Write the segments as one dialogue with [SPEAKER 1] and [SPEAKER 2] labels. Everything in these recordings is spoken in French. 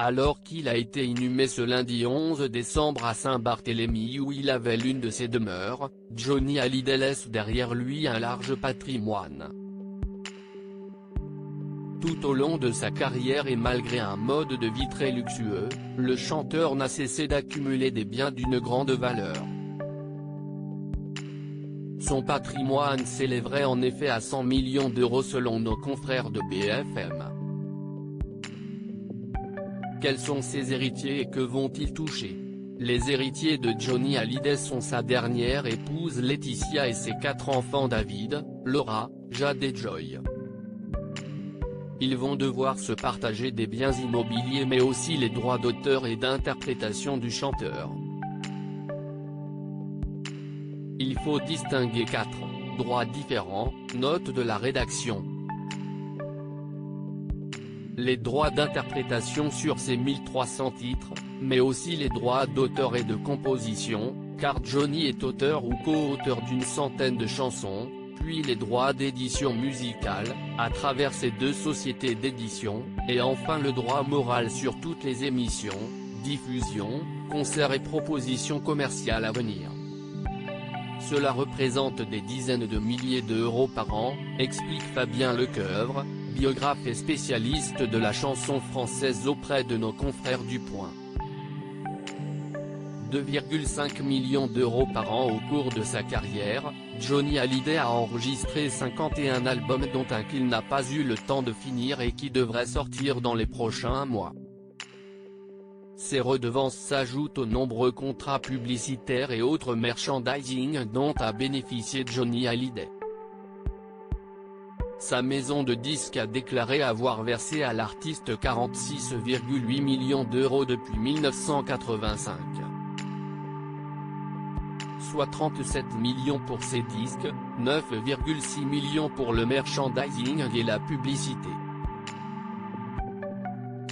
[SPEAKER 1] Alors qu'il a été inhumé ce lundi 11 décembre à Saint-Barthélemy où il avait l'une de ses demeures, Johnny Hallyday laisse derrière lui un large patrimoine. Tout au long de sa carrière et malgré un mode de vie très luxueux, le chanteur n'a cessé d'accumuler des biens d'une grande valeur. Son patrimoine s'élèverait en effet à 100 millions d'euros selon nos confrères de BFM. Quels sont ses héritiers et que vont-ils toucher? Les héritiers de Johnny Hallyday sont sa dernière épouse Laetitia et ses 4 enfants David, Laura, Jade et Joy. Ils vont devoir se partager des biens immobiliers mais aussi les droits d'auteur et d'interprétation du chanteur. Il faut distinguer 4 droits différents, note de la rédaction. Les droits d'interprétation sur ces 1300 titres, mais aussi les droits d'auteur et de composition, car Johnny est auteur ou co-auteur d'une centaine de chansons, puis les droits d'édition musicale, à travers ces 2 sociétés d'édition, et enfin le droit moral sur toutes les émissions, diffusions, concerts et propositions commerciales à venir. Cela représente des dizaines de milliers d'euros par an, explique Fabien Lecoeuvre, biographe et spécialiste de la chanson française auprès de nos confrères du Point. 2,5 millions d'euros par an au cours de sa carrière, Johnny Hallyday a enregistré 51 albums dont un qu'il n'a pas eu le temps de finir et qui devrait sortir dans les prochains mois. Ces redevances s'ajoutent aux nombreux contrats publicitaires et autres merchandising dont a bénéficié Johnny Hallyday. Sa maison de disques a déclaré avoir versé à l'artiste 46,8 millions d'euros depuis 1985. Soit 37 millions pour ses disques, 9,6 millions pour le merchandising et la publicité.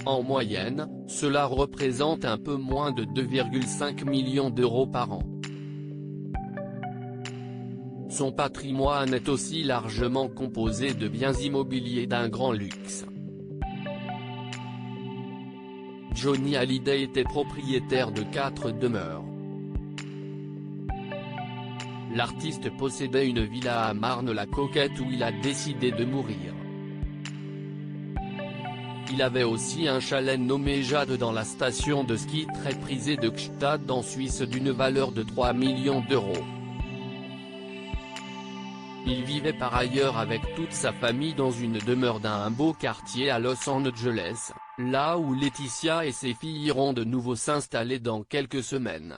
[SPEAKER 1] En moyenne, cela représente un peu moins de 2,5 millions d'euros par an. Son patrimoine est aussi largement composé de biens immobiliers d'un grand luxe. Johnny Hallyday était propriétaire de 4 demeures. L'artiste possédait une villa à Marne-la-Coquette où il a décidé de mourir. Il avait aussi un chalet nommé Jade dans la station de ski très prisée de Gstaad en Suisse d'une valeur de 3 millions d'euros. Il vivait par ailleurs avec toute sa famille dans une demeure d'un beau quartier à Los Angeles, là où Laetitia et ses filles iront de nouveau s'installer dans quelques semaines.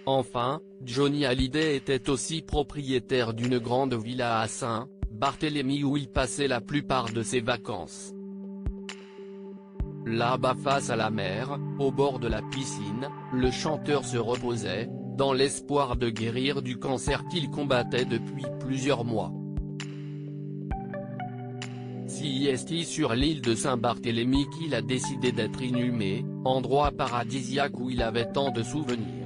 [SPEAKER 1] Enfin, Johnny Hallyday était aussi propriétaire d'une grande villa à Saint-Barthélemy où il passait la plupart de ses vacances. Là-bas face à la mer, au bord de la piscine, le chanteur se reposait, dans l'espoir de guérir du cancer qu'il combattait depuis plusieurs mois. C'est sur l'île de Saint-Barthélemy qu'il a décidé d'être inhumé, endroit paradisiaque où il avait tant de souvenirs.